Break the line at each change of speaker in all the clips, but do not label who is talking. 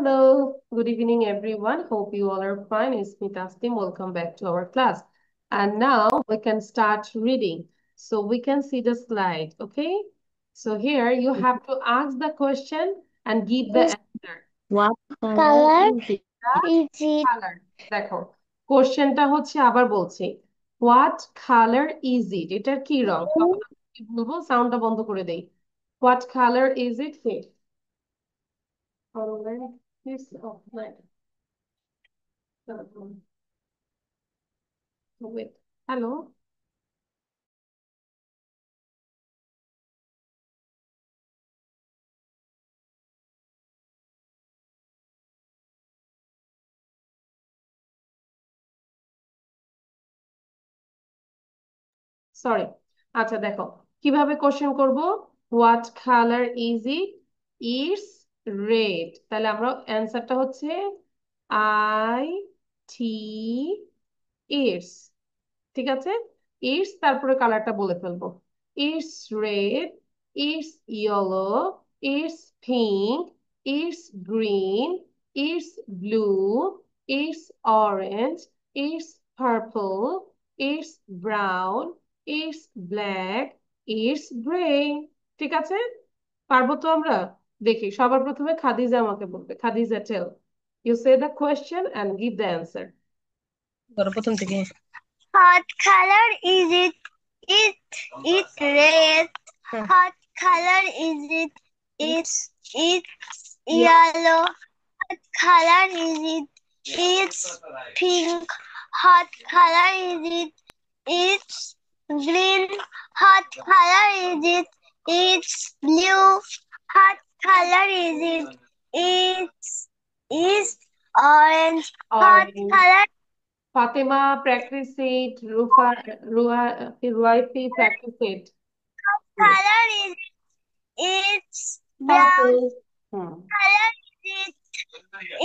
Hello, good evening, everyone. Hope you all are fine. It's me, Tasnim. Welcome back to our class. And now we can start reading. So we can see the slide, okay? So here you have to ask the question and give the answer.
What
color
color
is it?
is it?
Color. দেখো কোশ্চেনটা হচ্ছে আবার বলছি what colour is ইট এটার কি রং তখন
Blue.
আমি কি বলবো সাউন্ডটা বন্ধ করে দেই what colour is it hey online this offline wait hello sorry আচ্ছা দেখো কিভাবে কোশ্চেন করব what colour is it it's red তাহলে আমরা অ্যান্সারটা হচ্ছে আই টি ইটস ঠিক আছে ইটস তারপরে কালারটা বলে ফেলবো it's red it's yellow it's pink it's green it's blue it's orange it's purple it's brown it's black it's grey ঠিক আছে পারবো তো আমরা দেখি সবার প্রথমে খাদিজা আমাকে বলবে Khadija tell you say the question and give the answer
ধরো প্রথম থেকে What color is it? It's red. What color is it? It's yellow. What color is it? It's pink. What color is it? It's green. What color is it? It's blue. What color is it? It's orange. What
orange
color?
Fatima, practice it. Ruaifi, practice it. Hmm.
Color is it's brown.
Purple. Hmm.
Color is it?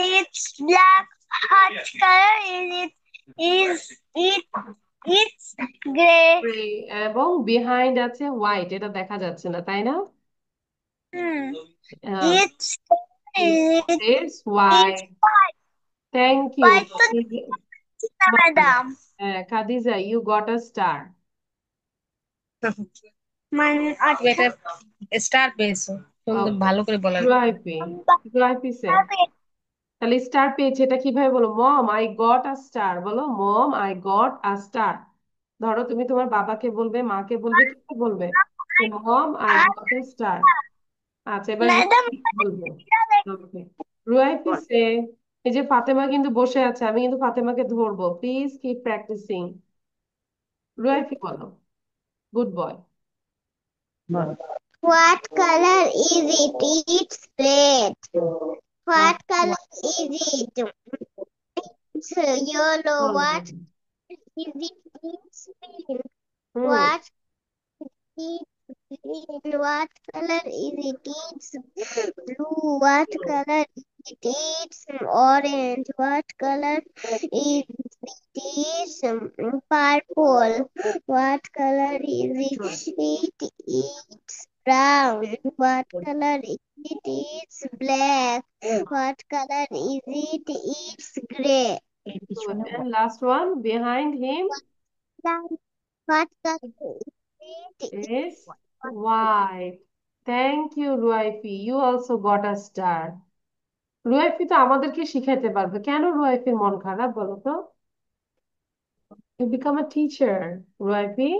It's black. What color is it? It's gray.
Gray এবং behind আছে white এটা দেখা যাচ্ছে না তাই না
Hmm.
Ah,
It's it,
it's
it's
white thank you
white to madam.
Khadija you got a star
Man, এটা star পেয়েছো সুন্দর
okay
ভালো করে বলার
রুয়াইফি রুয়াইফি সে তাহলে স্টার পেয়েছে এটা কিভাবে বলো mom I got a star বলো mom I got a star ধরো তুমি তোমার বাবাকে বলবে মাকে বলবে কি বলবে mom I got a star আচ্ছা এবার
ম্যাডাম
রুয়াইফি বলবে Okay. রুয়াইফি সে এই যে ফাতেমা কিন্তু বসে আছে আমি কিন্তু ফাতেমাকে ধরবো প্লিজ কিপ প্র্যাকটিসিং রুয়াইফি বলো good boy
What color is it? It's red. What color is it? It's yellow. What is it? It's pink.
Hmm
What is green? What color is it? It's blue. What color is it? It's orange. What color is it? It's purple. What color is it? It's brown. What color is it? It's black. What color is it? It's gray.
good and last one behind him
What color is it?
is white thank you রুয়াইফি you also got a star রুয়াইফি তো আমাদেরকে শিখাইতে পারবে কেন রুয়াইফির মন খারাপ বলো তো you become a teacher রুয়াইফি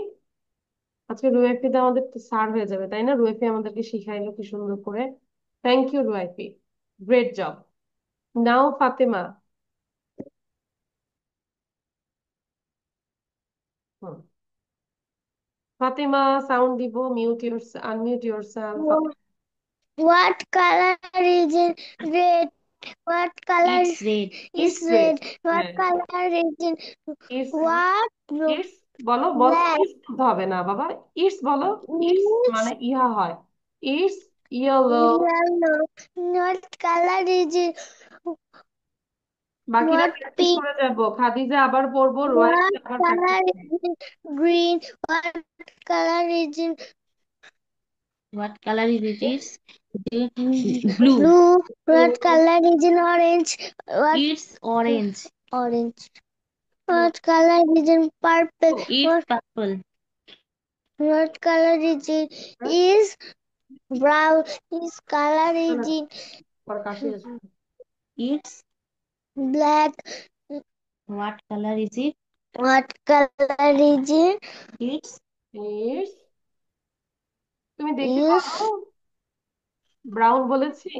আজকে রুয়াইফি তো আমাদের স্যার হয়ে যাবে তাই না রুয়াইফি আমাদেরকে শিখাইলো কি সুন্দর করে thank you Ruaifi great job now Fatema hmm. Fatema sound দিব mute your unmute your self
What color is it? Red. What color
it's red
is
it's red
red? What
হ্যাঁ
color is it?
It's
What
it's বলো বলো
black?
It's হবে না বাবা it's বলো it's
Is
মানে ইহা হয় it's yellow
yellow. What color is it?
বাকিরা
What
প্র্যাকটিস
pink?
করে যাবো খাদিজা আবার পড়বো রোয়াইফি
What
আবার প্র্যাকটিস
color
করবে
is it? Green. What color is it?
What color is it? Is blue.
Blue. What
Hmm,
color is in orange? What
It's orange.
orange?
hmm.
What color is in purple?
Oh,
It's purple.
What color is in
হ্যাঁ?
is brown? His color
না,
is
না,
in
পরে কাশি আসবে।
It's
black.
what color is it?
What color is in
It's
Yes, তুমি দেখে
is
বলো। Brown বলেছি,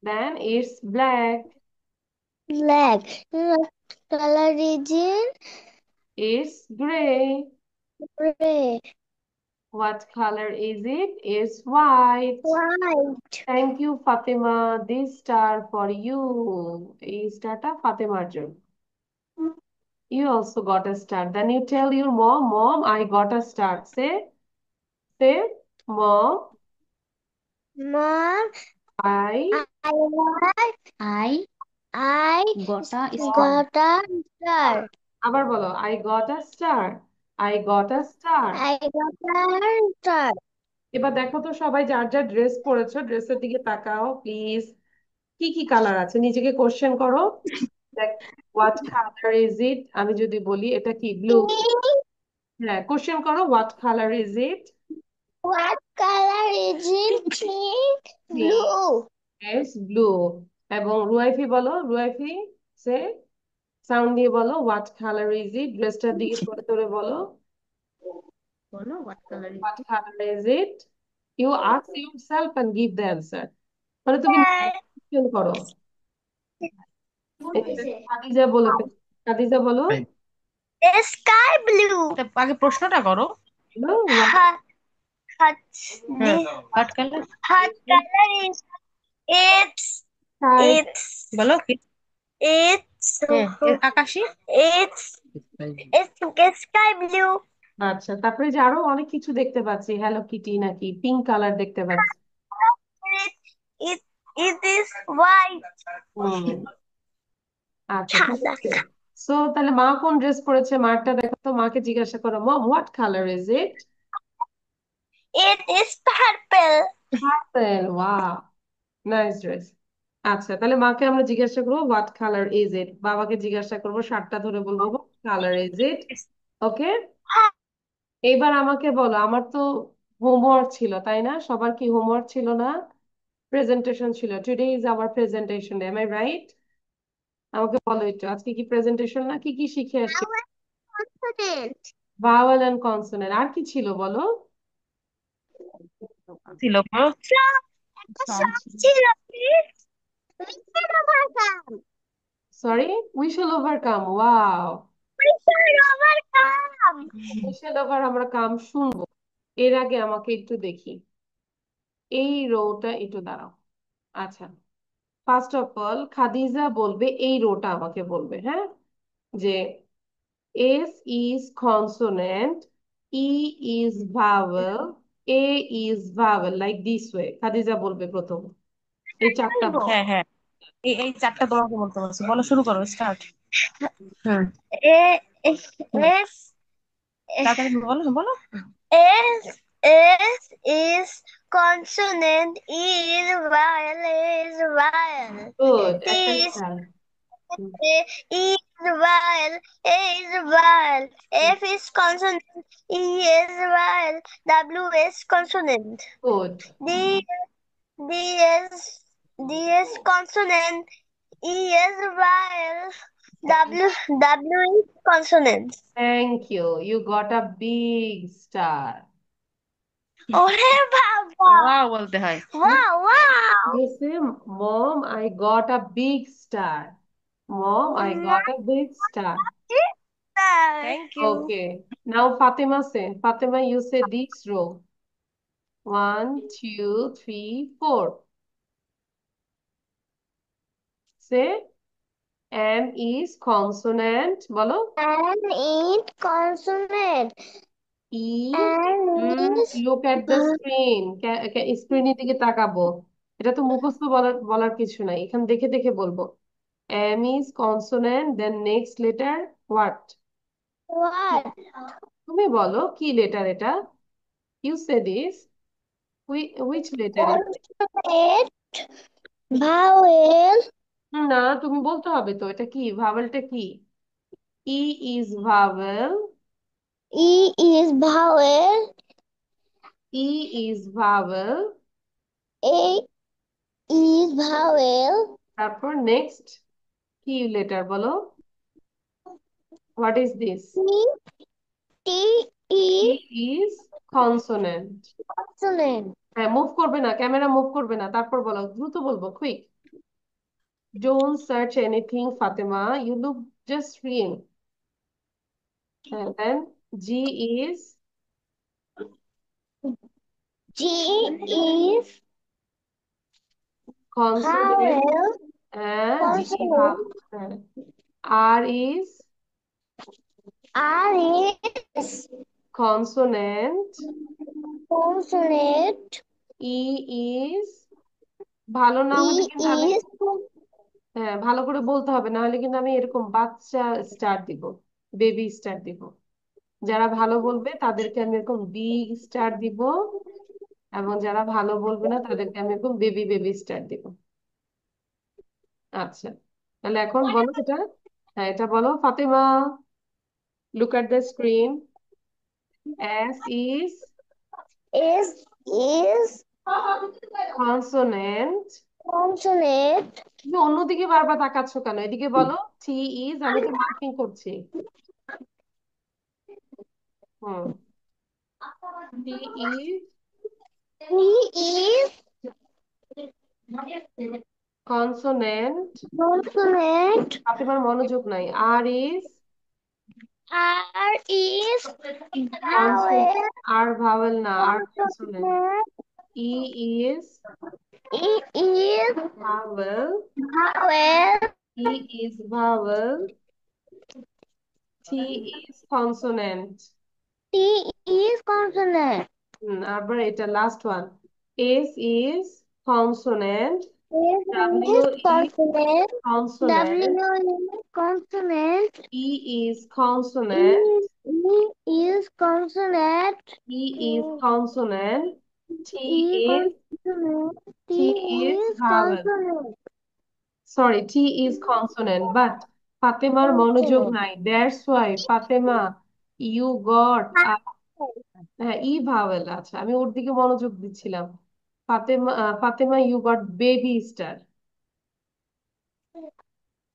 then it's black.
black? What color is in
it's grey.
gray?
What color is it? It's white.
White.
Thank you, Fatima. This star for you. এই স্টারটা ফাতেমার জন্য। You also got a star. Then you tell your mom, Mom, I got a star. Say, Mom,
Mom,
I
I
I
got a star.
got a star.
আবার বলো, I got a star. I got a star.
I got a star.
এবার দেখো তো সবাই যার যার dress পরেছো, ড্রেসের দিকে তাকাও প্লিজ। কি কি কালার আছে নিজেকে কোশ্চেন করো। দেখ, হোয়াট কালার ইজ ইট, আমি যদি বলি এটা কি ব্লু,
Pink.
হ্যাঁ কোশ্চেন করো what colour is it.
What color is it? Pink. Blue.
It's blue. এবং রুয়াইফি বলো, রুয়াইফি সে সাউন্ড দিয়ে বলো হোয়াট কালার ইজ ইট, ড্রেসটার দিকে করে করে বলো
বলো what color is
what
it?
Colour is it. You ask yourself and give the answer, মানে তুমি কোশ্চেন করো। এই যে খাদিজা বলে ফেলছে। খাদিজা বলো,
It's sky blue.
আগে প্রশ্নটা করো।
হোয়াট
Hot, hot,
হ্যাঁ, what color?
hot color is
sky.
বলো কি?
it's
হ্যাঁ, আকাশী।
it's sky blue.
আচ্ছা, তারপরে যে আরো অনেক কিছু দেখতে পাচ্ছি, হ্যালো কিটি নাকি পিঙ্ক কালার দেখতে পাচ্ছি।
It it is white.
হুম, আচ্ছা ঠিক আছে। সো তাহলে মা কোন ড্রেস পরেছে, মারটা দেখো তো, মাকে জিজ্ঞাসা করো, mom what colour is it.
It is purple.
Purple, wow, nice dress. আচ্ছা তাহলে মাকে আমরা জিজ্ঞাসা করবো হোয়াট কালার ইজ ইট, বাবাকে জিজ্ঞাসা করবো শার্টটা ধরে বলবো হোয়াট কালার ইজ ইট। ওকে, এইবার আমাকে বলো, আমার তো হোমওয়ার্ক ছিল তাই না, সবার কি হোমওয়ার্ক ছিল না, প্রেজেন্টেশন ছিল, today is our presentation day, am I right? আমাকে বলো একটু আজকে কি প্রেজেন্টেশন, না কি কি শিখে আসছি?
Our confident.
Vowel and consonant, আর কি ছিল বলো?
ছিল বলো।
So,
Song ছিল।
we can overcome.
Sorry, we shall overcome, wow.
We can overcome.
We shall over আমরা কাম শুনবো, এর আগে আমাকে একটু দেখি এই রোটা একটু দাঁড়াও। আচ্ছা, ফার্স্ট অফ অল খাদিজা বলবে, এই রোটা আমাকে বলবে, হ্যাঁ, যে S is consonant, E is vowel, A is vowel, like this way. Khadija বলবে প্রথম, এই চারটা বল।
হ্যাঁ হ্যাঁ, এই চারটা তোমাকে বলতে বলছি, বলো শুরু করো, start. Hmm,
A
hmm,
S
তাড়াতাড়ি বলো বলো।
S is consonant. E is vowel. A is vowel.
Good,
T
একটা
is
star.
E is vowel. A is vowel. F is consonant. E is vowel. W is consonant.
Good,
D D is D is consonant. E is vowel. W is consonant.
Thank you, you got a big star.
Oh, hey, Baba.
Wow বলতে হয়।
Wow, wow.
You say, Mom, I got a big star. Mom, I got a big star.
Thank you.
Okay, now Fatima say, Fatima, you say this row. One, two, three, four. Say, M is consonant. বলো।
And it consonant.
E.
And is
Look at the screen. স্ক্রিনের দিকে তাকাবো। এটা তো মুখস্থ বলার বলার কিছু নাই, এখানে দেখে দেখে বলবো। M is consonant, then next letter what?
what?
তুমি বলো কি লেটার এটা, you say this. Which letter is?
Consonant, vowel,
না, তুমি বলতে হবে তো এটা কি, ভাওয়েলটা কি? E is vowel,
E is vowel,
E is vowel.
A is vowel,
তারপর নেক্সট কি লেটার বলো? What is this?
T
T
is
is consonant.
consonant.
হ্যাঁ, মুভ করবে না, ক্যামেরা মুভ করবে না, তারপর বলো, দ্রুত বলবো, quick. Don't search anything, Fatima. You look just real. And then G is
G is
consonant.
vowel,
G
consonant.
হ্যাঁ। R is
R is
consonant.
consonant.
E is ভালো না হলে
E
কিন্তু আমি,
is
হ্যাঁ ভালো করে বলতে হবে, না হলে কিন্তু আমি এরকম বাচ্চা স্টার দিব, বেবি স্টার দিব। যারা ভালো বলবে তাদেরকে আমি এরকম বি স্টার দিব, এবং যারা ভালো বলবে না তাদেরকে আমি এরকম বেবি বেবি স্টার দিব। আচ্ছা, তাহলে এখন বলো এটা। হ্যাঁ, এটা বলো Fatema. Look at the screen. S is
is
consonant.
consonant.
তুমি অন্যদিকে বারবার তাকাচ্ছ কেন? এদিকে বলো। T is, আমি তো মার্কিং করছি। হুম। T is
E is
consonant.
consonant.
ফাতেমার মনোযোগ নাই। R is
R is
consonant.
vowel,
R vowel না, R consonant.
consonant.
E is
E is
vowel.
vowel.
E is vowel. T is consonant.
T is consonant.
আবার এটা last one. S is consonant.
S
W
is
is
consonant.
consonant.
W is consonant.
E is consonant.
E, E is consonant.
E is consonant. T
E
is
consonant. T
T is
is
vowel.
consonant.
Sorry, T is consonant. But ফাতেমার মনোযোগ
Consonant.
নাই। That's why Fatema, you got হ্যাঁ ই vowel. আচ্ছা, আমি ওর দিকে মনোযোগ দিচ্ছিলাম। Fatema, Fatema you got baby star.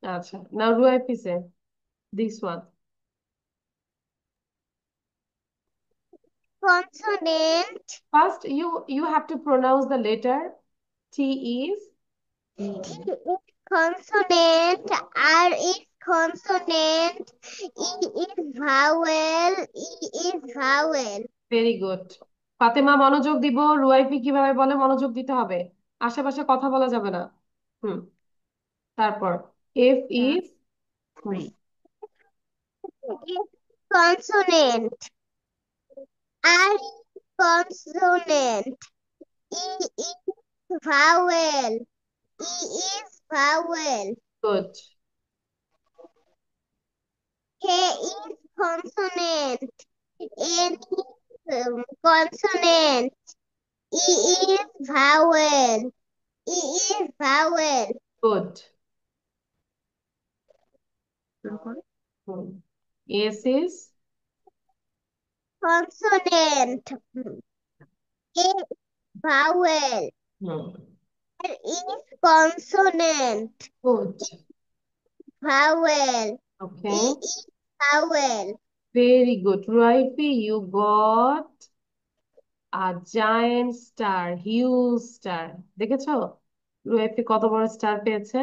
আচ্ছা, নাও রুয়াইফিসে this one.
Consonant.
First, you have to pronounce the letter. T is
T is consonant. R is consonant. E is vowel. E is vowel.
Very good. Fatema মনোযোগ দিব। রুয়াইফি কিভাবে বলে মনোযোগ দিতে হবে, আশেপাশে কথা বলা যাবে না। হুম। তারপর F is
Is consonant. R is consonant. E is vowel. E is vowel.
Good.
K is consonant. N is consonant. E is vowel. E is vowel.
Good. S is
Consonant. A is vowel. R is consonant.
Good.
Vowel.
Okay,
E is vowel.
Very good Ruaifi, you got a giant star, huge star. দেখেছো রুয়াইফি কত বড় star পেয়েছে?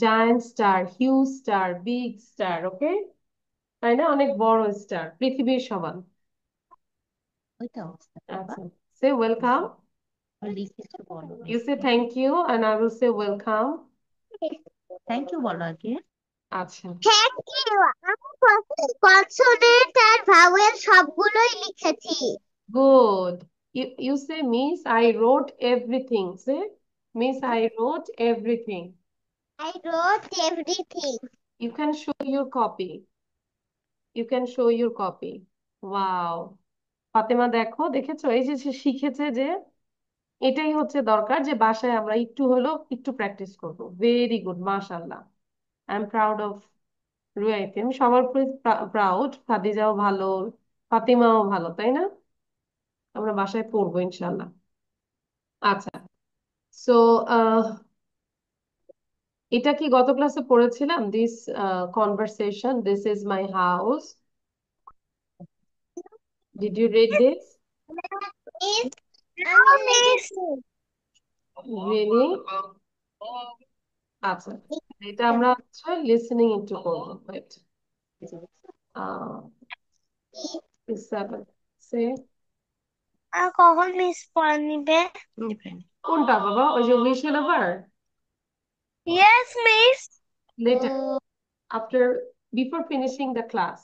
Giant star, huge star, big star. Okay, তাই না? অনেক বড় স্টার, পৃথিবীর সমান। আচ্ছা, say welcome. You say thank you and I will say welcome. আচ্ছা,
Thank you. আমি কনসোনেন্ট আর ভাওয়েল সবগুলোই লিখেছি।
good. You say miss I wrote everything. Say miss I wrote everything.
I wrote everything.
You can show your copy. You can show your copy. Wow. Fatema দেখো, দেখেছো এই যে সে শিখেছে যে এটাই হচ্ছে দরকার, যে বাসায় আমরা একটু হলেও একটু প্র্যাকটিস করব। ভেরি গুড, মাশাআল্লাহ। আই এম প্রাউড অফ রুয়াইতে, আমি সবার উপরে প্রাউড। খাদিজাও ভালো, ফাতিমাও ভালো, তাই না? আমরা বাসায় পড়বো ইনশাল্লাহ। আচ্ছা, সো এটা কি গত ক্লাসে পড়েছিলাম? This conversation, this is my house, did you read this?
Miss, আমি লিখেছি।
রিয়েলি? আচ্ছা, এটা আমরা হচ্ছে লিসেনিং একটু করবো। ওয়েট, সেভেন, সে
আর কখন মিস পড়া নিবে?
কোনটা বাবা? ওই যে we should ever
Yes, miss.
Letter, after, before finishing the class.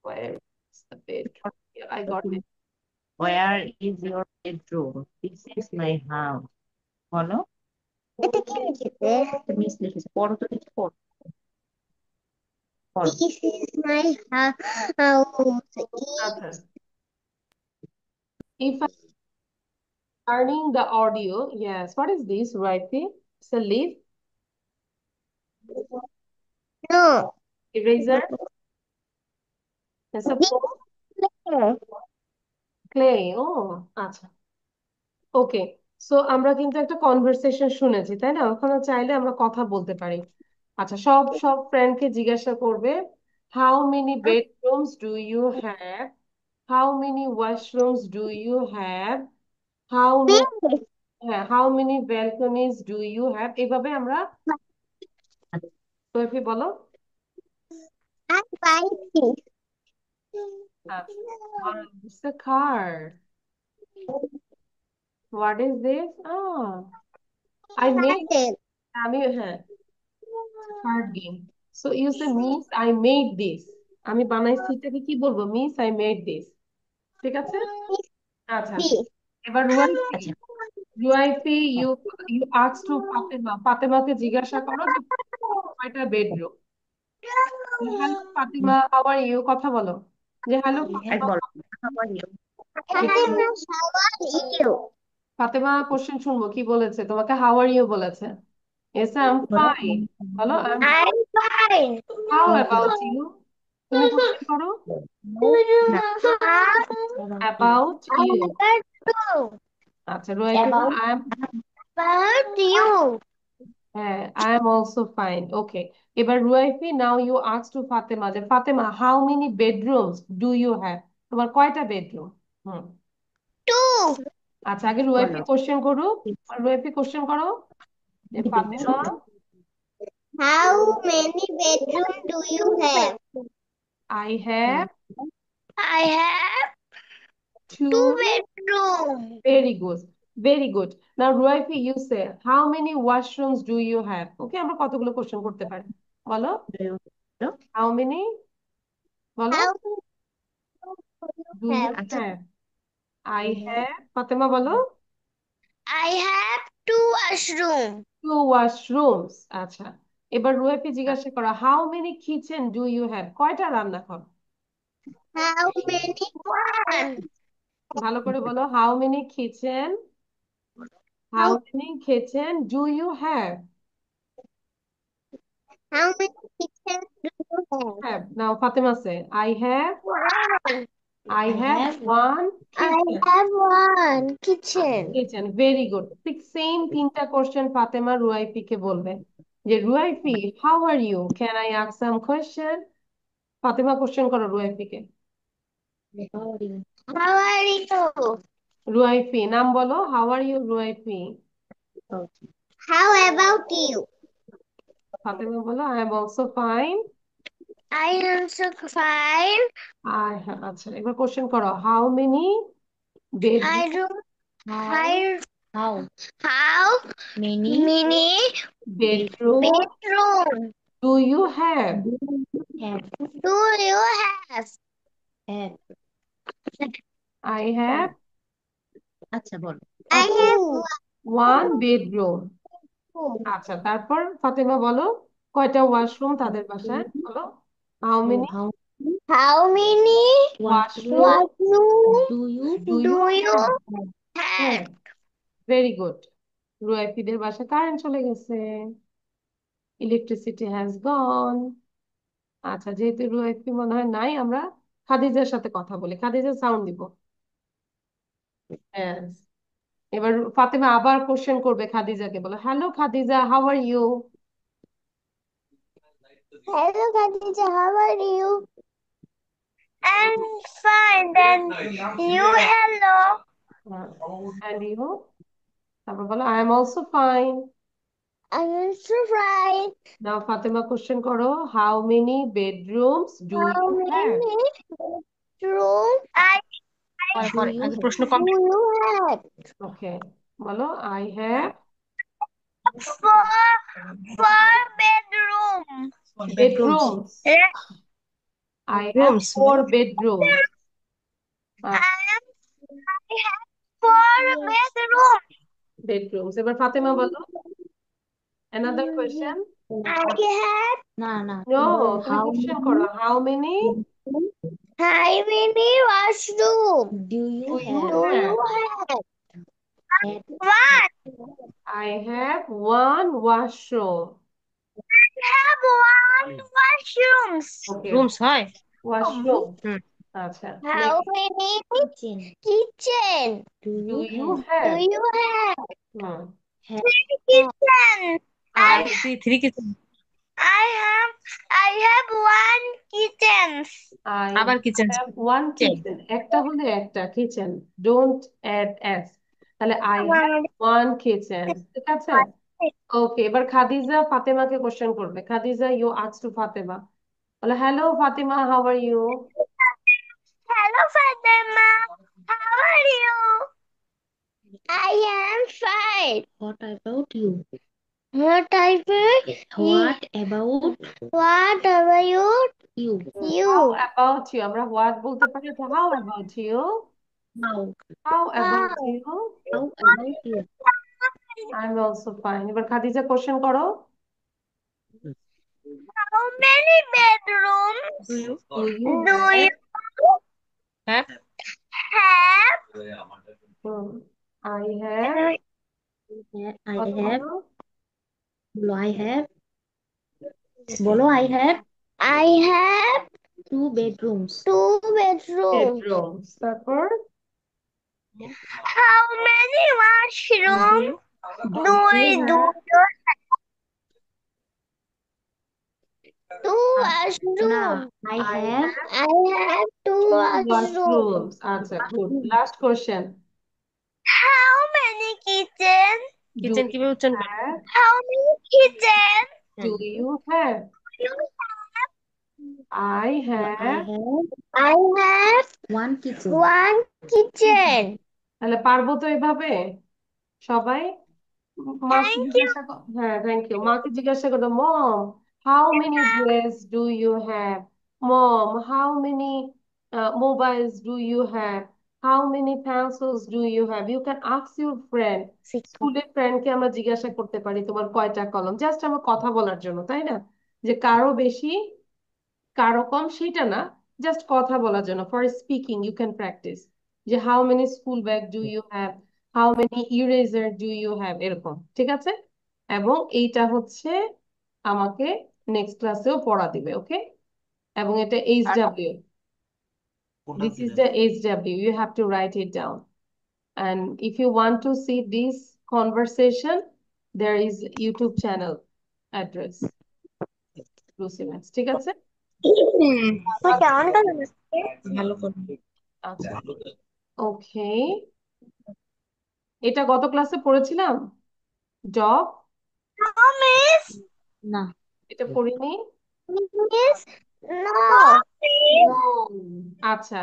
Where is the bedroom? Yeah, I got it.
Where is your bedroom? This is my house. বলো,
এটা কি লিখেছে?
মিস লিখেছে, পড়ো তো দেখি, পড়ো পড়ো।
This is my house.
আচ্ছা, if I'm turning the audio, yes, what is this, Raiti? It's a leaf,
No.
eraser, it's a foam, clay. Oh, আচ্ছা, ওকে। সো আমরা কিন্তু একটা কনভারসেশন শুনেছি, তাই না? ওখানে চাইলে আমরা কথা বলতে পারি। আচ্ছা, সব সব ফ্রেন্ডকে জিজ্ঞাসা করবে, how many bedrooms do you have, how many washrooms do you have, how many, হ্যাঁ, how many balconies do you have, এভাবে আমরা। তো বলো।
I like
আচ্ছা, wow, it's a car. What is this? Ah, I made,
it.
আমি, হ্যাঁ, card game. So you say miss I made this, আমি বানাইছি, এটাকে কি বলবো? মিস আই মেড দিস, ঠিক আছে? আচ্ছা, এবার রুয়াইফি,
আচ্ছা,
Ruaifi, you you ask to Fatema, ফাতেমাকে জিজ্ঞাসা করো যে কয়টা bedroom. Hello Fatima, how are you, কথা বলো, যে হ্যালো
আর
ফাতেমা।
বলো, how are you?
How are you?
Fatema question শুনবো, কি বলেছে তোমাকে? হাউ আর ইউ বলেছে। এস আই এম
বলো।
ফাইন, বলো I am.
I'm fine.
How about you, তুমি কোশ্চেন করো।
না,
অ্যাবাউট ইউ। আচ্ছা, রুয়াইফি বলো
about
I am,
About you.
হ্যাঁ, I am also fine, okay. এবার Ruaifi, now you ask to Fatema, যে Fatema, how many bedrooms do you have, তোমার কয়টা বেডরুম? হুম,
Two.
আচ্ছা, আগে রুয়াইফি
বলো।
কোশ্চেন করুক। রুয়াইফি কোশ্চেন করো যে Fatema,
How many bedroom do you have?
I have
I have
two.
two bedroom.
Very good, very good. Now Ruaifi, you say how many washrooms do you have. Okay, আমরা কতগুলো question করতে পারি, বলো। হাউ মেনি, বলো,
How many do
do
you
you
have?
আচ্ছা,
have. I have, Fatema বলো,
I have two washroom.
Two washrooms. আচ্ছা, এবার রুয়াইফি জিজ্ঞাসা করো, how many kitchen do you have, কয়টা রান্নাঘর?
How many? One.
ভালো করে বলো, how many kitchen, how
How,
many kitchen do you have.
how many kitchen do you have?
Have, now Fatema say I have,
One.
I
I
have
have
one
I
kitchen.
have one kitchen.
Kitchen, very good. ঠিক same তিনটা question Fatema Ruaifi কে বলবে, যে Ruaifi, how are you, can I ask some question. Fatema question করো রুয়াইফি কে।
how are you?
How are you?
Ruaifi, নাম বলো, how are you Ruaifi.
Okay.
How about you?
Fatema বলো, I am also fine.
I am so fine.
I, আচ্ছা, এবার question করো, how many bedroom,
I do.
How
I
how
how
many
many
bedroom
bedroom
do you have.
do you have?
do you have?
Have.
I have
আচ্ছা, বলো।
I have
one bedroom.
one.
আচ্ছা, তারপর ফাতেমা বলো, কয়টা washroom তাদের বাসায়, বলো, how many.
How
How many
washroom
washroom
do you
do
do
you
you
have?
have?
হ্যাঁ, ভেরি গুড। রুয়াইফিদের বাসায় কারেন্ট চলে গেছে, ইলেকট্রিসিটি হ্যাজ গন। আচ্ছা, যেহেতু রুয়াইফি মনে হয় নাই, আমরা খাদিজার সাথে কথা বলি। খাদিজা সাউন্ড দিব। Yes. এবার ফাতেমা আবার কোশ্চেন করবে খাদিজাকে, বলো hello Khadija, how are you?
Hello, Khadija. How are you? I'm fine. Then you, hello.
And you? তারপর বলো I am also fine.
I'm also fine.
Now Fatema question করো, how many bedrooms do
How
you have?
many room
পরে
do
পরে
you
আগে
have?
প্রশ্ন
do
complete.
you have?
ওকে, বলো I have
Four bedroom.
Bedrooms.
Bedrooms.
Yes,
I have
rooms
four bedrooms. আচ্ছা,
I have four bedroom.
Bedrooms. এবার ফাতেমা বলো another question.
I
না না
নো,
তুমি বলো
তুমি
how
কোশ্চেন
many
করো how many
have how many washroom
do you
do you
have
do
have?
you have?
at
One.
I have one washroom.
Have one washrooms.
Okay,
rooms হয়।
Washroom.
Hmm.
আচ্ছা,
How
next,
many
kitchen
kitchen
do
do
you
you
have
do
have?
you have?
Hmm,
have
Kitchen.
I
three kitchen.
I have one kitchen.
I
আবার kitchen.
Have one kitchen, একটা হলে একটা kitchen, don't add S. তাহলে I have one kitchen, ঠিক আছে। Okay, এবার খাদিজা ফাতেমাকে question করবে। Khadija you ask to Fatema, বলো hello Fatema, how are you?
Hello, Fatima. How are you? I am fine.
what about you
What I will?
what about
What about you?
you
how
You.
About you, আমরা what বলতে পারি, তো how about you?
how
how about
How?
You?
how about you
I am also fine. এবার Khadija question করো,
How many bedrooms
do you
do you
do
have?
you
have?
have?
I have,
I
কত
have
বলো?
বলো I have বলো I have
I have
2 bedrooms
two bedrooms.
Bedrooms. তারপর
How many washrooms
do
do
you
you do?
Have?
Two
না
washrooms.
I
I
have
have
I have two
two
washrooms.
Washrooms. আচ্ছা, good. Last question,
How many kitchen?
Do
kitchen
you
কিভাবে উচ্চারণ করবে?
Have?
How many kitchen?
Do you have?
You
I
I
have.
have
I have
1 kitchen
one kitchen.
তাহলে পারবো তো এভাবে সবাই? মাকে
Thank you.
জিজ্ঞাসা হ্যাঁ, থ্যাংক ইউ। মাকে জিজ্ঞাসা করো, mom how many dress do you have? Mom how many mobiles do you have? How many pencils do you have? You can ask your friend. স্কুলের ফ্রেন্ডকে আমরা জিজ্ঞাসা করতে পারি তোমার কয়টা কলম, জাস্ট আমার কথা বলার জন্য, তাই না? যে কারো বেশি কারো কম সেটা না, জাস্ট কথা বলার জন্য, for speaking you can practise. যে how many school bag do you have, how many eraser do you have, এরকম, ঠিক আছে। এবং এইটা হচ্ছে আমাকে নেক্সট ক্লাসেও পড়া দিবে, ওকে। এবং এটা HW, this is the HW, you have to write it down. And if you want to see this conversation, there is YouTube channel address, Lucy Max, ঠিক আছে।
কেমন করে
ভালো করবে।
আচ্ছা, ওকে, এটা গত ক্লাসে পড়েছিলাম, জব,
মিস
না
এটা পড়িনি।
Miss no
No. আচ্ছা,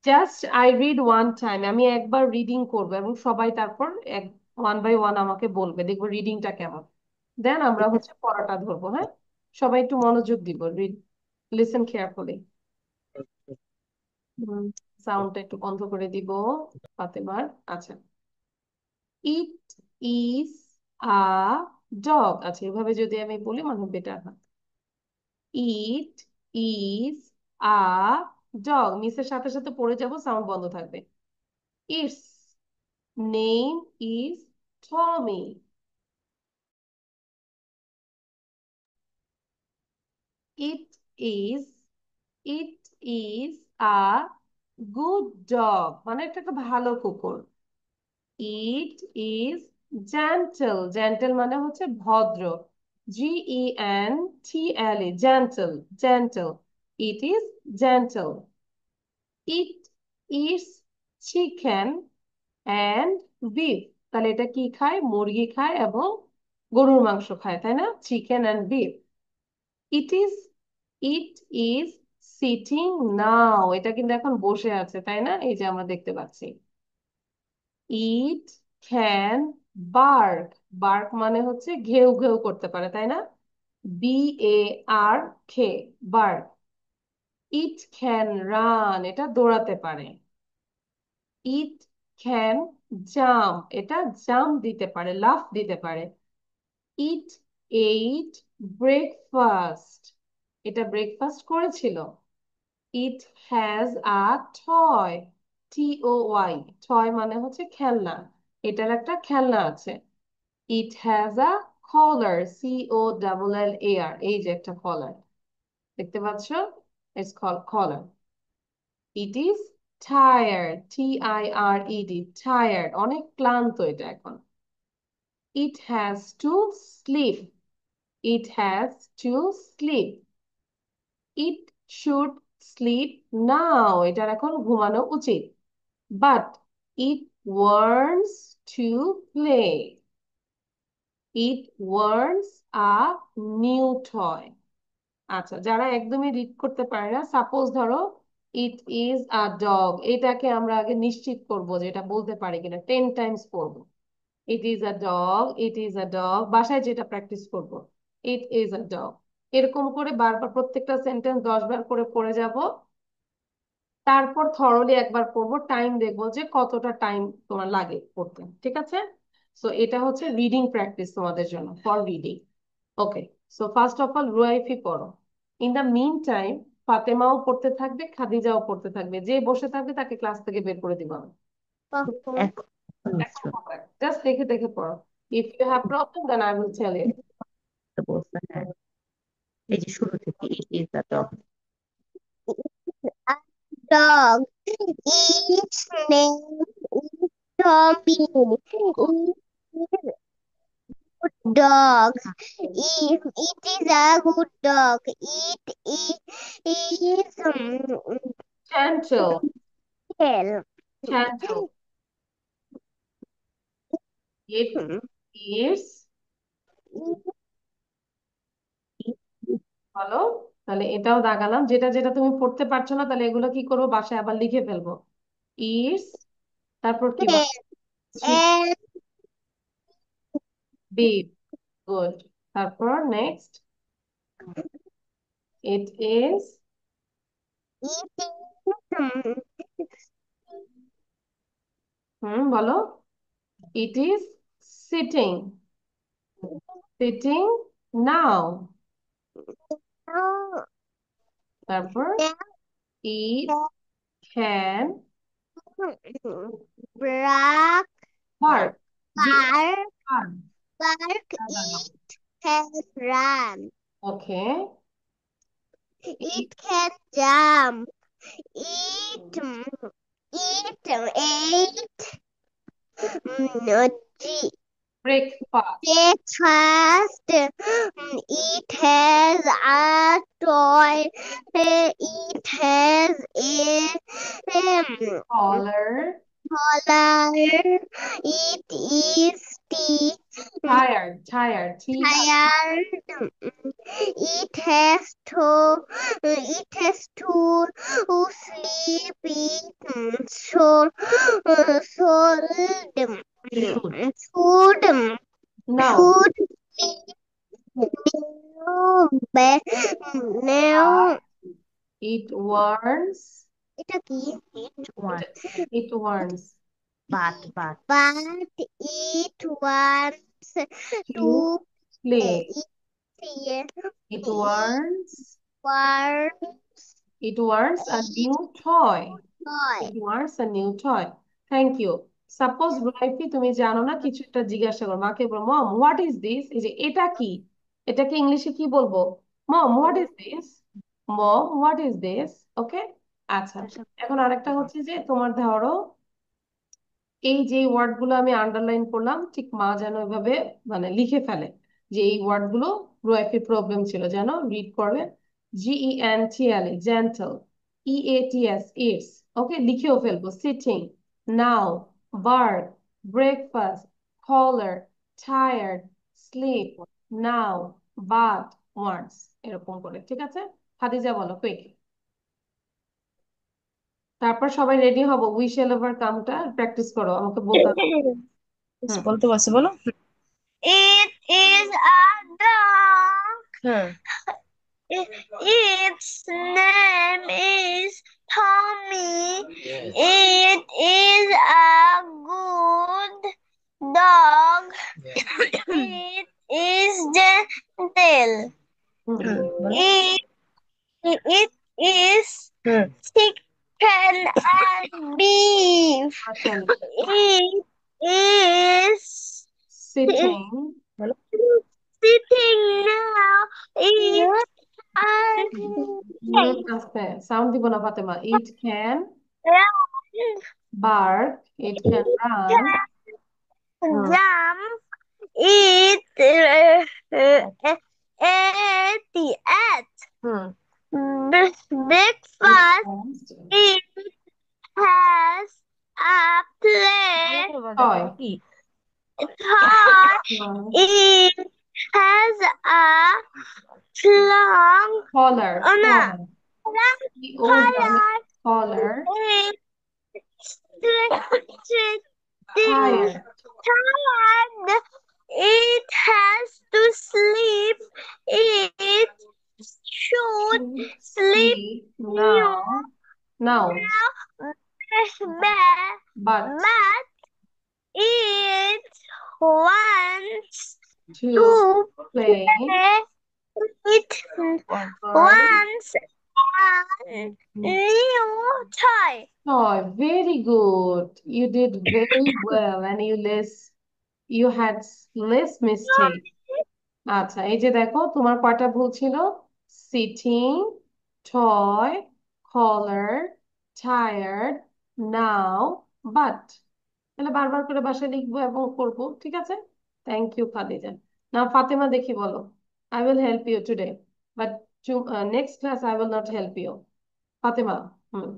just I read one time, আমি একবার রিডিং করবো এবং সবাই তারপর এক ওয়ান বাই ওয়ান আমাকে বলবে, দেখবো রিডিংটা কেমন, দেন আমরা হচ্ছে পড়াটা ধরবো, হ্যাঁ। সবাই একটু মনোযোগ দিব, রিড, লিসেন কেয়ারফুলি। সাউন্ডটা একটু বন্ধ করে দিব ফাতেমার। আচ্ছা, ইট ইজ আ ডগ। আচ্ছা, এভাবে যদি আমি বলি মানে বেটার হয়। ইট ইজ আ ডগ, মিসের সাথে সাথে পড়ে যাব, সাউন্ড বন্ধ থাকবে। It's name is Tommy. It is it is a good dog, মানে এটা একটা ভালো কুকুর। ইট ইজ জেন্টল, জেন্টল মানে হচ্ছে ভদ্র। GENTLE, gentle, gentle. It is gentle. It it's chicken and beef, তাহলে এটা কি খায়? মুরগি খায় এবং গরুর মাংস খায়, তাই না? Chicken and beef. It is it is sitting now, এটা কিন্তু এখন বসে আছে, তাই না? এই যে আমরা দেখতে পাচ্ছি। ইট ক্যান বার্ক, বার্ক মানে হচ্ছে ঘেউ ঘেউ করতে পারে, তাই না? BARK, bark. It can run, এটা দৌড়াতে পারে। ইট ক্যান জাম্প, এটা জাম্প দিতে পারে, লাফ দিতে পারে। ইট এইট ব্রেকফাস্ট, এটা ব্রেকফাস্ট করেছিল। It has a toy, TOY, toy মানে হচ্ছে খেলনা, এটার একটা খেলনা আছে। ইট হ্যাজ আ কলার, COLLAR, এই যে একটা কলার, দেখতে পাচ্ছ? It's call collar. It is tired, TIRED, tired, অনেক ক্লান্ত এটা এখন। It has to sleep, it has to sleep. It should sleep now, এটার এখন ঘুমানো উচিত। But it wants to play, it wants a new toy. আচ্ছা, যারা একদমই রিড করতে পারে না, সাপোজ ধরো ইট ইজ আ ডগ, এটাকে আমরা আগে নিশ্চিত করব যে এটা বলতে পারি কিনা, 10 টাইমস পড়বো। It is a dog, it is a dog, বাসায় যেটা প্র্যাকটিস করব। ইট ইজ আ ডগ, এরকম করে বারবার প্রত্যেকটা সেন্টেন্স 10 বার করে পড়ে যাব। তারপর থরলি একবার পড়বো, টাইম দেখবো যে কতটা টাইম তোমার লাগে পড়তে, ঠিক আছে? সো এটা হচ্ছে রিডিং প্র্যাকটিস তোমাদের জন্য, for reading. Okay, so first of all Ruaifi পড়ো। ইন দ্য মিন টাইম ফাতেমাও পড়তে থাকবে, খাদিজাও পড়তে থাকবে, যে বসে থাকবে তাকে ক্লাস থেকে বের করে দিব আমি।
কখন?
এখন মিশ্র
জাস্ট দেখে দেখে পড়ো। If you have problem then I will tell you.
বলছে, হ্যাঁ, এই যে শুরু থেকে it is the dog.
A dog. Its name is Tommy. It is dog. It is a good dog. It is
Gentle,
tail.
gentle. It is, বলো। তাহলে এটাও দাগালাম, যেটা যেটা তুমি পড়তে পারছো না তাহলে এগুলো কি করবো, বাসায় আবার লিখে ফেলবো। ইস, তারপর কি বল?
And
বিফ, গুড। তারপর নেক্সট, ইট ইজ,
it
বলো। It is sitting, sitting now. তারপর it can
black
bark,
bark
BARK।
it can run.
ওকে,
It can jump. It ate
breakfast,
breakfast. It has a toy. It has a
collar,
collar. It is
tired, tired,
tired. It has to sleep.
Should
Should
now.
should now
it worms,
এটা কি?
One
it worms
but
But it wants
to
to
play,
eat
eat worms
worms
It wants a new toy.
toy.
It wants a new toy. Thank you. Suppose Raifi তুমি জানো না কিছু একটা জিজ্ঞাসা করো মাকে বলো মম হোয়াট ইজ দিস, এই যে এটা কি, এটাকে ইংলিশে কি বলবো? Mom what is this, mom what is this. Okay, আচ্ছা। এখন আরেকটা হচ্ছে যে তোমার ধরো এই যে ওয়ার্ড গুলো আমি আন্ডারলাইন করলাম ঠিক মা যেন এভাবে মানে লিখে ফেলে যে এই ওয়ার্ড গুলো রুয়াইফির প্রবলেম ছিল, যেন রিড করবে। GENTL gentle, EATS eats, okay লিখেও ফেলবো। Sitting, now, bark, breakfast, collar, tired, sleep, now, but, wants, এরকম করে। ঠিক আছে, খাদিজা বলো কুইক। তারপর সবাই রেডি হবো, উই শ্যাল ওভারকামটা প্র্যাকটিস করো, আমাকে বলতে হবে। হুম।
বলতে পারছি, বলো।
It is a dog.
হ্যাঁ।
Its name is Tommy. It is a good dog. It is gentle.
হুম।
বলো।
It, it is
hmm.
chicken and beef.
মাশাআল্লাহ।
It is
সিটিং,
বলো।
sitting now. It
আস্তে সাউন্ড দিব না Fatema. It can
run.
Bark, it can run. Hmm.
Jump, eat, at
hmm.
breakfast, it has a play
toy,
কি?
toy, it has a long
collar,
oh no
O
collar,
collar,
it stretches
tyre,
tired, it has to sleep, it should sleep
now, now, but,
but it wants
to
to
play,
play. It wants a new toy.
toy. Very good. You did very well and you had less mistake. আচ্ছা, এই যে দেখো তোমার কয়টা ভুল ছিল? Sitting, toy, colour, tired, now, but. তাহলে বারবার করে বাসায় লিখবো এবং করবো, ঠিক আছে? Thank you Khadija. না ফাতেমা দেখি বলো। I will help you today, but next class I will not help you. Fatema, hmm.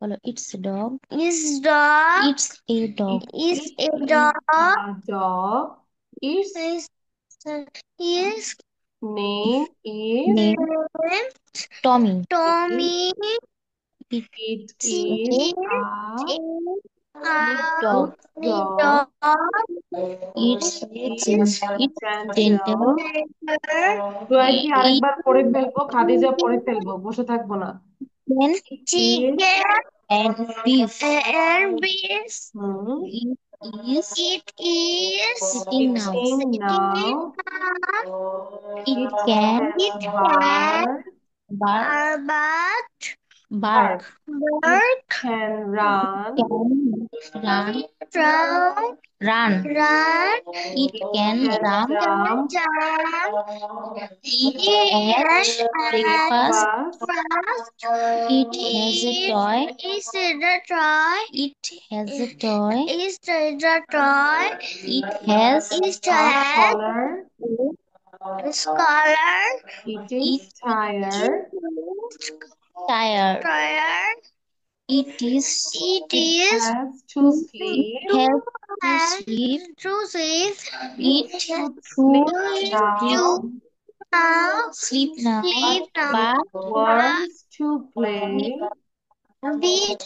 বলো। It's dog.
Is dog
it's a dog.
is
It
a
is
dog.
a dog. Its
Is
name is
name
named
Tommy.
Tommy.
it
It
is
is
a
a
dog.
dog.
dog.
It's
It's
it's gentle.
gentle. কি আরেকবার পড়ে ফেলবো, খাদিজা পড়ে ফেলবো, বসে থাকবো না।
Chicken
Is
and beef.
and beef.
Hmm,
It is
It is
sitting now.
eating
sitting
now.
up.
It
It
can
It
can
can
bark.
but
bark.
Bark.
It
bird
can run.
Can run.
run
Run.
run
It
It
can
can
jump.
jump.
jump.
Eat at breakfast.
Breakfast.
It has a toy.
Is the toy?
It has a toy.
Is the toy?
It has
Is the
A
head?
collar.
Scholar?
It
it
is tired.
tired.
Tired?
It is
It
It
is
has to sleep.
has to
has
sleep.
to sleep.
It
Should
should
sleep
To
now.
now
sleep now.
sleep now.
But
Wants to play.
Beat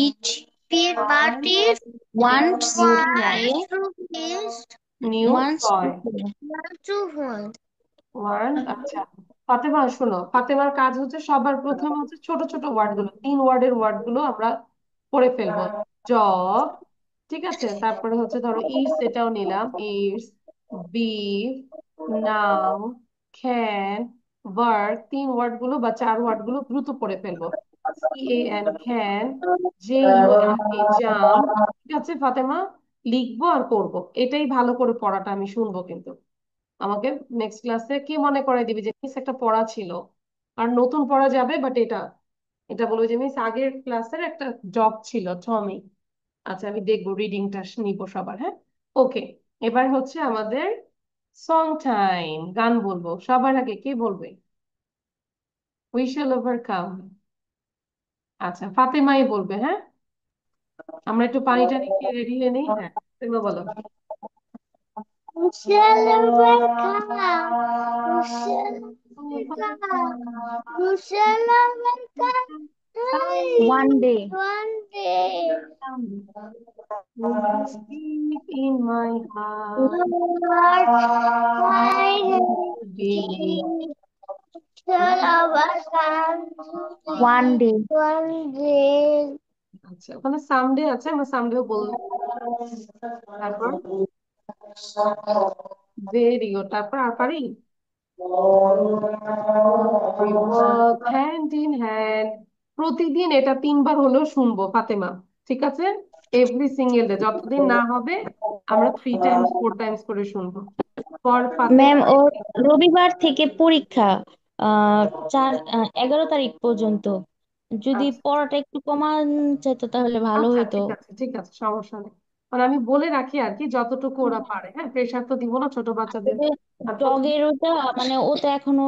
it
beat
Wants
party.
wants
new
to
toy.
play.
To is
New
Wants to
toy.
play.
to hold.
আচ্ছা, ফাতেমা শোনো, ফাতেমার কাজ হচ্ছে সবার প্রথমে হচ্ছে ছোট ছোট ওয়ার্ড গুলো, 3 ওয়ার্ডের ওয়ার্ড গুলো আমরা পড়ে ফেলবো। জব, ঠিক আছে, তারপরে হচ্ছে ধরো ইটস, এটাও নিলাম, eats, beef, now, can, work, 3 word গুলো বা 4 ওয়ার্ড গুলো দ্রুত পড়ে ফেলবো। CAN can, JUMP jump. ঠিক আছে ফাতেমা, লিখবো আর করব, এটাই ভালো করে পড়াটা আমি শুনবো কিন্তু। আমাকে নেক্সট ক্লাসে কি মনে করে দিবি যে মিস একটা পড়া ছিল, আর নতুন পড়া যাবে, বাট এটা এটা বলবো যে মিস আগের ক্লাসের একটা জব ছিল টমি। আচ্ছা আমি দেখবো, রিডিংটা নিবো সবার, হ্যাঁ। ওকে, এবার হচ্ছে আমাদের সং টাইম, গান বলবো। সবার আগে কে বলবে? We shall overcome. আচ্ছা ফাতেমাই বলবে, হ্যাঁ। আমরা একটু পানি টানি খেয়ে রেডি হয়ে নেই, হ্যাঁ ফাতেমা বলো।
We shall overcome. We shall overcome. We shall overcome.
One day.
One day.
Deep in my heart,
Lord,
I
I
believe.
shall overcome.
One day.
One day.
আচ্ছা ওখানে সামডে আছে, আমরা সামডেও বললাম। তারপর ভেরি গুড, তারপর আর পারি। We walk hand in hand, প্রতিদিন এটা 3 বার হলেও শুনবো ফাতেমা, ঠিক আছে? এভরি সিঙ্গেল ডে, যতদিন না হবে আমরা 3 টাইমস 4 টাইমস করে শুনবো। For
ma'am,
Fatema.
ওর রবিবার থেকে পরীক্ষা, আহ 11 তারিখ পর্যন্ত। যদি
আচ্ছা
পড়াটা একটু কমান যেত তাহলে ভালো
আচ্ছা,
হতো।
ঠিক আছে ঠিক আছে, সমস্যা নেই। মানে আমি বলে রাখি আর কি, যতটুকু ওরা পারে, হ্যাঁ, প্রেশার তো দিব না ছোট বাচ্চাদের।
আসলে
আর প্রথম
ডগের ওটা, মানে ও তো এখনো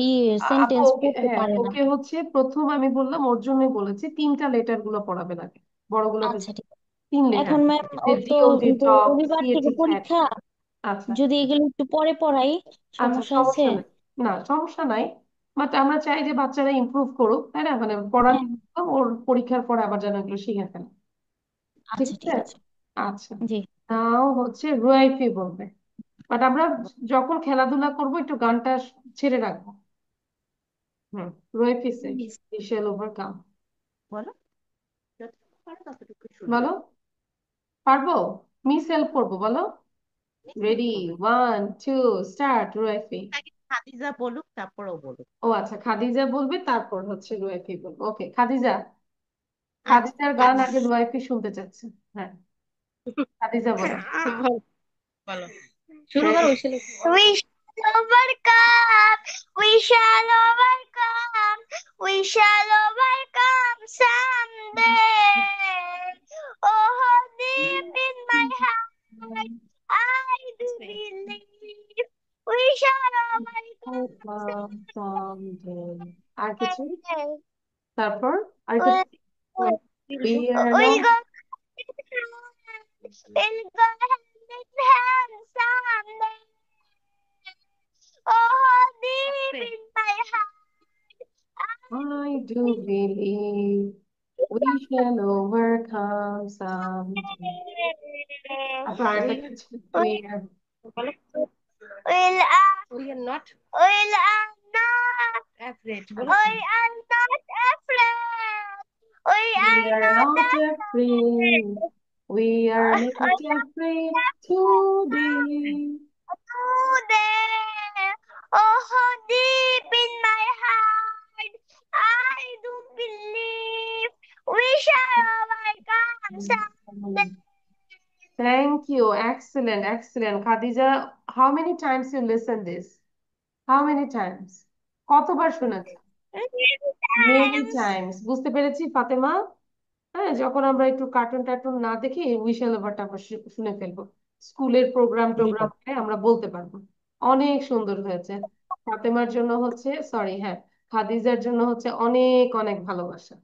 ই
আপু
সেন্টেন্স
ওকে,
পড়তে
হ্যাঁ
পারে না।
ওকে হচ্ছে প্রথম আমি বললাম, ওর জন্যই বলেছি 3টা লেটার গুলো পড়াবে লাগে, বড়গুলোতে
আচ্ছা ঠিক আছে।
3 লেটার।
এখন ম্যাম,
যে
ওর তো
DOG
যে
ডগ,
রবিবার থেকে
CAT ক্যাট।
পরীক্ষা,
আচ্ছা
যদি এগুলো একটু পরে পড়াই
আচ্ছা,
সমস্যা আছে?
সমস্যা নেই। না সমস্যা নাই, বাট আমরা চাই যে বাচ্চারা ইমপ্রুভ করুক, তাই না? মানে পড়া
হ্যাঁ,
দিয়ে দিলাম, ওর পরীক্ষার পরে আবার যেন এগুলো শিখে ফেলে। ঠিক
আচ্ছা
আছে।
ঠিক আছে।
আচ্ছা,
জি।
নাও হচ্ছে রুয়াইফি বলবে। বাট আমরা যখন খেলাধুলা করবো একটু গানটা ছেড়ে রাখবো। হুম, রুয়াইফি সে we shall overcome।
বলো, যতটুকু পারো ততটুকু শুনবে।
বলো, পারবো? মিস হেল্প করবো, বলো।
নিশ্চয়
রেডি,
করবে।
1 2 স্টার্ট রুয়াইফি।
আগে খাদিজা বলুক, তারপরও বলুক।
ও আচ্ছা, খাদিজা বলবে, তারপর হচ্ছে রুয়াইফি বলবো। ওকে খাদিজা,
আচ্ছা
খাদিজার গান
আচ্ছা।
আগে রুয়াইফি শুনতে চাচ্ছে। হ্যাঁ, খাদিজা বলো।
বলো, বলো। শুরু করো
ready,
Aishi.
We shall overcome. We shall overcome. We shall overcome someday. Oh, deep in my heart, I do believe we shall overcome
আর কিছু?
someday.
তারপর আর একটু
We'll,
we are
we'll
not
go we'll go hand in hand someday. Oh, deep in my
I do believe we shall overcome someday।
heart.
তারপর আরেকটা কি ছিল? We are
বলো।
Will I,
We are not
will I not,
afraid, বলো।
আচ্ছা,
we are not afraid. We
we
are
are
not
not
afraid.
afraid, we are not
We are
afraid
not
today।
today. Oh, deep in my heart, I do believe we shall overcome someday.
Thank you, excellent excellent Khadija, how many times you listen this? How many times? কতবার শুনেছ?
Many
many
times.
Times, বুঝতে পেরেছি ফাতেমা। হ্যাঁ, যখন আমরা একটু cartoon টার্টুন না দেখি উইশাল ওভারটা আমরা শুনে ফেলবো, স্কুলের প্রোগ্রাম
জি।
টোগ্রাম আমরা বলতে পারবো। অনেক সুন্দর হয়েছে। ফাতেমার জন্য হচ্ছে, সরি হ্যাঁ, খাদিজার জন্য হচ্ছে অনেক অনেক ভালোবাসা।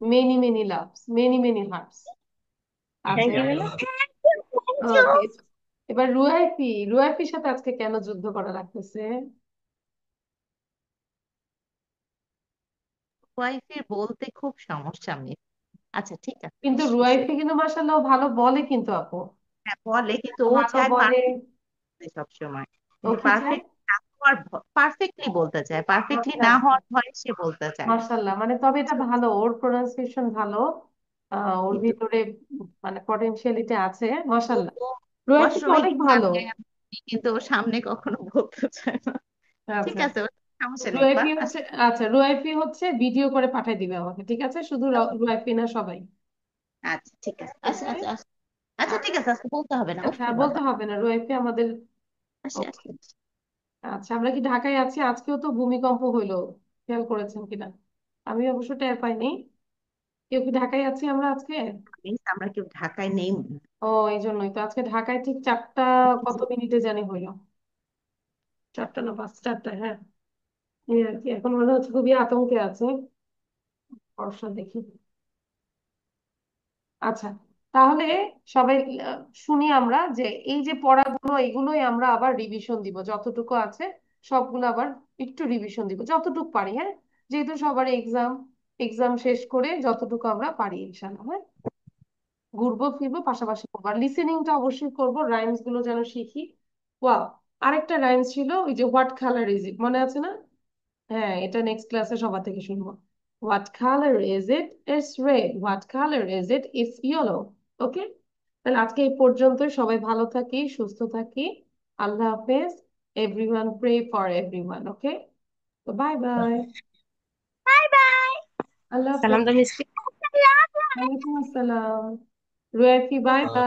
Many many loves, many many hearts. আচ্ছা
thank you ma'am.
Thank
okay,
you.
এবার রুয়াইফি, রুয়াইফির সাথে আজকে কেন যুদ্ধ করা লাগতেছে?
ওয়াইফের বলতে খুব সমস্যা মেয়ে। আচ্ছা ঠিক আছে,
কিন্তু রুয়াইফি কিন্তু মাশাআল্লাহ ভালো বলে কিন্তু আপু,
হ্যাঁ বলে, কিন্তু ও
ভালো
চায়
বলে।
পারফেক্ট সব সময়,
ও
কিন্তু
কি চায়?
পারফেক্ট না হওয়ার, পারফেক্টলি বলতে চায়, পারফেক্টলি
আচ্ছা
না
আচ্ছা,
হওয়ার ভয়ে সে বলতে চায় না।
মাশাআল্লাহ, মানে তবে এটা ভালো, ওর প্রোনাউন্সিয়েশন ভালো। ওর
কিন্তু
ভিতরে মানে পটেনশিয়ালিটি আছে,
ও
মাশাআল্লাহ। রুয়াইফি তো
ওয়াশরুমে
অনেক
গিয়ে
ভালো।
কিন্তু ও সামনে কখনো বলতে চায় না। ঠিক
আচ্ছা,
আছে, সমস্যা নেই আপা।
রুয়াইফি হচ্ছে, আচ্ছা রুয়াইফি হচ্ছে ভিডিও করে পাঠিয়ে দিবে আমাকে, ঠিক আছে? শুধু রুয়াইফি না, সবাই।
আচ্ছা ঠিক আছে, আচ্ছা
ওকে।
আচ্ছা আচ্ছা। আচ্ছা ঠিক আছে, আজকে বলতে হবে না,
হ্যাঁ,
ওকে বাবা।
বলতে হবে না, রুয়াইফি আমাদের।
আসে
ওকে।
আসে।
আচ্ছা, আমরা কি ঢাকায় আছি? আজকেও তো ভূমিকম্প হইলো, খেয়াল করেছেন কিনা? আমি অবশ্য টের পাইনি। কেউ কি ঢাকায় আছি আমরা আজকে?
Means আমরা কেউ ঢাকায় নেই মনে হয়।
ও, এই জন্যই তো আজকে ঢাকায় ঠিক 4টা কত মিনিটে জানি হইলো, 4টা না 5টায়, হ্যাঁ। এই আর কি, এখন মনে হচ্ছে খুবই আতঙ্কে আছে। পড়াশোনা দেখি। আচ্ছা, তাহলে সবাই শুনি আমরা যে এই যে পড়াগুলো, এগুলোই আমরা আবার রিভিশন দিব যতটুকু আছে, সবগুলো আবার একটু রিভিশন দিব যতটুকু পারি, হ্যাঁ? যেহেতু সবার এক্সাম, এক্সাম শেষ করে যতটুকু আমরা পারি ইনশাল্লাহ, হ্যাঁ? ঘুরবো ফিরবো, পাশাপাশি করবো, আর লিসেনিংটা অবশ্যই করবো, রাইমস গুলো যেন শিখি। ওয়াও, আরেকটা রাইমস ছিল, ওই যে হোয়াট কালার ইজ ইট, মনে আছে না? হ্যাঁ, এটা নেক্সট ক্লাসে সবার থেকে শুনবো। What colour is it? It's red. What colour is it? It's yellow. Okay, তাহলে আজকে এই পর্যন্তই। সবাই ভালো থাকি, সুস্থ থাকি। আল্লাহ হাফেজ। Everyone pray for everyone. Okay, তো বাই বাই।
Bye bye.
আল্লাহ
সালাম
হাফেজ।
তো মিস।
ওয়ালাইকুম আসসালাম। Ruaifi, bye by.